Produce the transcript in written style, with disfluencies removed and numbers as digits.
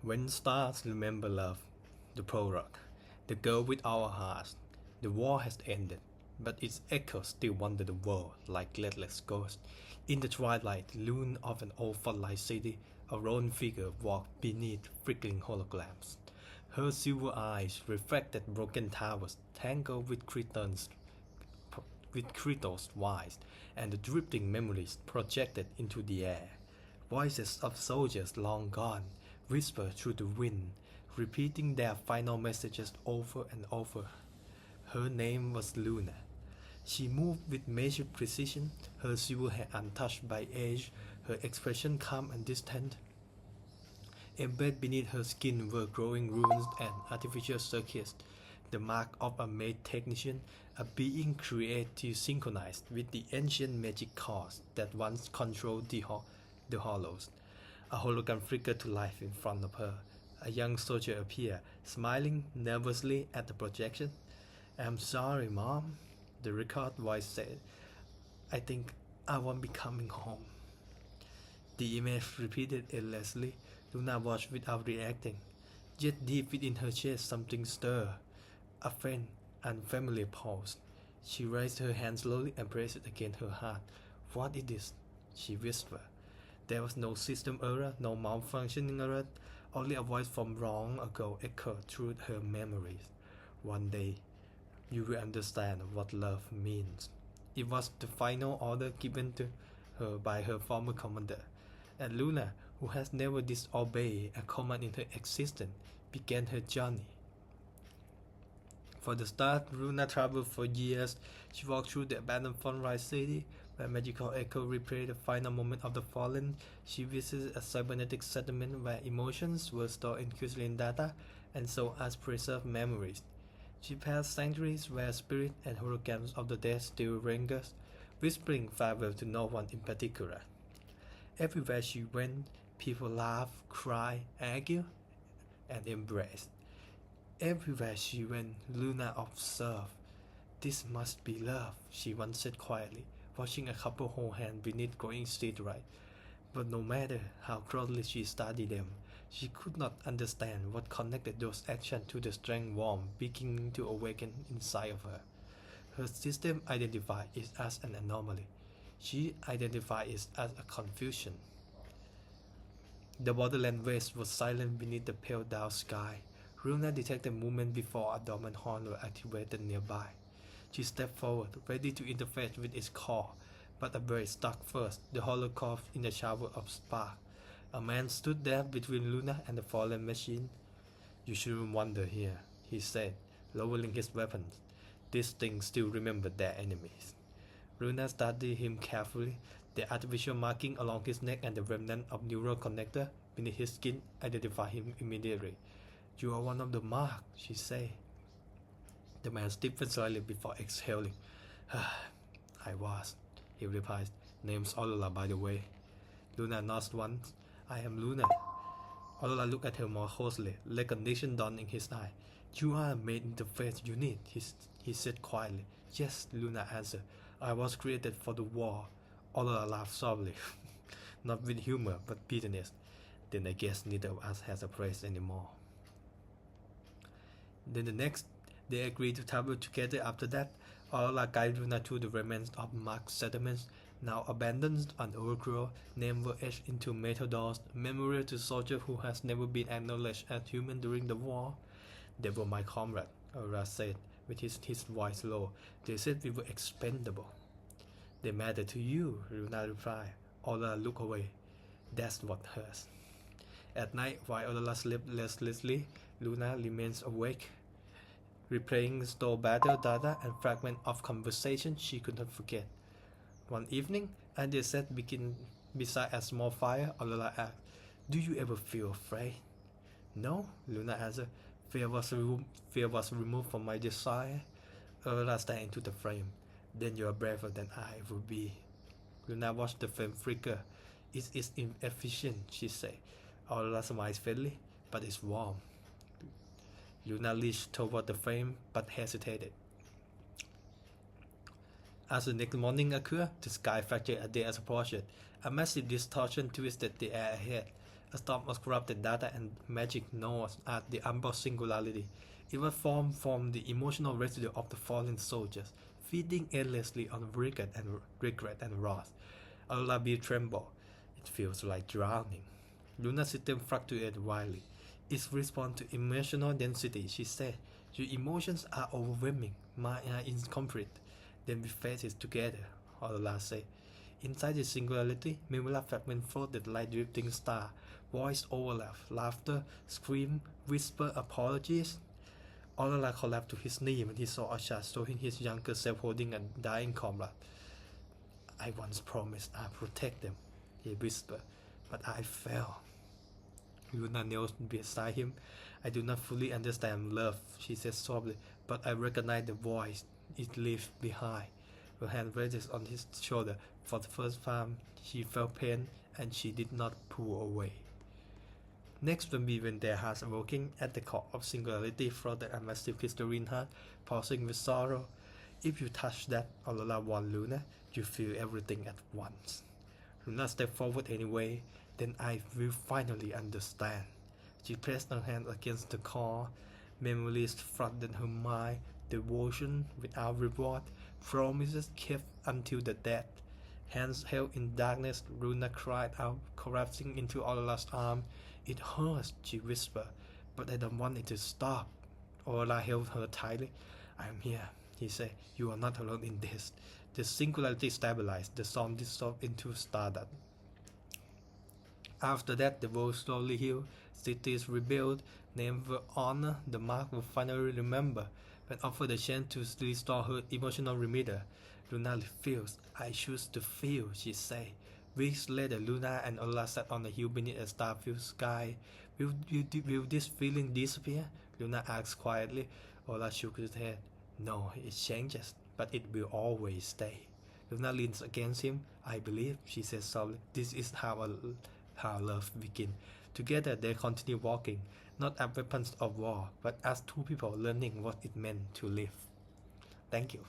When stars remember love, the prologue, the girl with our hearts. The war has ended, but its echoes still wander the world like legless ghosts. In the twilight lune of an old floodlight city, a lone figure walked beneath flickering holograms. Her silver eyes reflected broken towers tangled with Krytos' wise, and the drifting memories projected into the air. Voices of soldiers long gone whispered through the wind, repeating their final messages over and over. Her name was Luna. She moved with measured precision, her silver hair untouched by age, her expression calm and distant. Embedded beneath her skin were growing runes and artificial circuits, the mark of a made technician, a being created to synchronize with the ancient magic cause that once controlled the hollows. A hologram flickered to life in front of her. A young soldier appeared, smiling nervously at the projection. "I'm sorry, Mom," the record voice said. "I think I won't be coming home." The image repeated endlessly. Luna watched without reacting. Yet deep within her chest something stirred. A faint, unfamiliar pulse. She raised her hand slowly and pressed it against her heart. "What is this?" she whispered. There was no system error, no malfunctioning alert. Only a voice from long ago echoed through her memories. "One day, you will understand what love means." It was the final order given to her by her former commander. And Luna, who has never disobeyed a command in her existence, began her journey. For the start, Luna traveled for years. She walked through the abandoned Sunrise City, where magical echo replayed the final moment of the fallen. She visited a cybernetic settlement where emotions were stored in crystalline data and so as preserved memories. She passed sanctuaries where spirits and holograms of the dead still lingered, whispering farewell to no one in particular. Everywhere she went, people laughed, cried, argued, and embraced. Everywhere she went, Luna observed. "This must be love," she once said quietly, watching a couple hold hands beneath growing streetlight. But no matter how closely she studied them, she could not understand what connected those actions to the strange warmth beginning to awaken inside of her. Her system identified it as an anomaly. She identified it as a confusion. The borderland waste was silent beneath the pale dark sky. Luna detected movement before a dormant horn was activated nearby. She stepped forward, ready to interface with its core, but a bird struck first, the hollow coughed in a shower of sparks. A man stood there between Luna and the fallen machine. "You shouldn't wander here," he said, lowering his weapons. "These things still remember their enemies." Luna studied him carefully. The artificial marking along his neck and the remnant of neural connector beneath his skin identified him immediately. "You are one of the marked," she said. The man stiffened slightly before exhaling. "I was," he replied. "Name's Aurora, by the way." Luna nodded once. "I am Luna." Aurora looked at her more closely. Recognition dawned in his eye. "You are a main interface unit," he said quietly. "Yes," Luna answered. "I was created for the war." Aurora laughed softly. Not with humor, but bitterness. "Then I guess neither of us has a place anymore." Then the next, they agreed to travel together after that. Aurora guided Luna to the remains of marked settlements, now abandoned and overgrown. Names were etched into metal doors, memorial to soldiers who has never been acknowledged as human during the war. "They were my comrades," Aurora said, with his voice low. "They said we were expendable." "They matter to you," Luna replied. Aurora looked away. "That's what hurts." At night, while Aurora slept restlessly, Luna remains awake, replaying stored battle data and fragments of conversation she could not forget. One evening, as they sat beside a small fire, Aurora asked, "Do you ever feel afraid?" "No," Luna answered. Fear was removed from my desire." Aurora stared into the flame. "Then you are braver than I will be." Luna watched the flame flicker. "It is inefficient," she said. Aurora smiled faintly, "but it's warm." Luna reached toward the flame, but hesitated. As the next morning occurred, the sky fractured as they approached. A massive distortion twisted the air ahead. A storm of corrupted data and magic knows at the Umbral singularity. It was formed from the emotional residue of the fallen soldiers, feeding endlessly on regret and wrath. Aurora B trembled. It feels like drowning. Luna's system fluctuated wildly. Its response to emotional density, she said. Your emotions are overwhelming. Mine are incomplete. Then we face it together, Aurora said. Inside the singularity, Mimula fragments floated like drifting star. Voice overlap, laughter, scream, whisper apologies. Aurora collapsed to his knee when he saw Asha showing his younger self holding a dying comrade. I once promised I'd protect them, he whispered, but I failed. Luna knelt beside him. I do not fully understand love, she said softly, but I recognize the voice it leaves behind. Her hand rested on his shoulder. For the first time, she felt pain, and she did not pull away. Next, when we went their hearts awoken at the core of singularity floated a massive crystalline heart, pulsing with sorrow. If you touch that, Aurora warned Luna, you feel everything at once. Luna stepped forward anyway. Then I will finally understand. She pressed her hand against the core. Memories flooded her mind. Devotion without reward. Promises kept until the death. Hands held in darkness, Luna cried out, collapsing into Aurora's arms. It hurts, she whispered, but I don't want it to stop. Aurora held her tightly. I'm here, he said. You are not alone in this. The singularity stabilized. The storm dissolved into stardust. After that, the world slowly healed. Cities rebuilt. Names were honored. The mark will finally remember. When offered the chance to restore her emotional remitter, Luna refused. I choose to feel, she said. Weeks later, Luna and Aurora sat on a hill beneath a star-filled sky. Will this feeling disappear? Luna asked quietly. Aurora shook his head. No, it changes, but it will always stay. Luna leaned against him. I believe, she said softly. This is how love begins. Together they continue walking, not as weapons of war, but as two people learning what it meant to live. Thank you.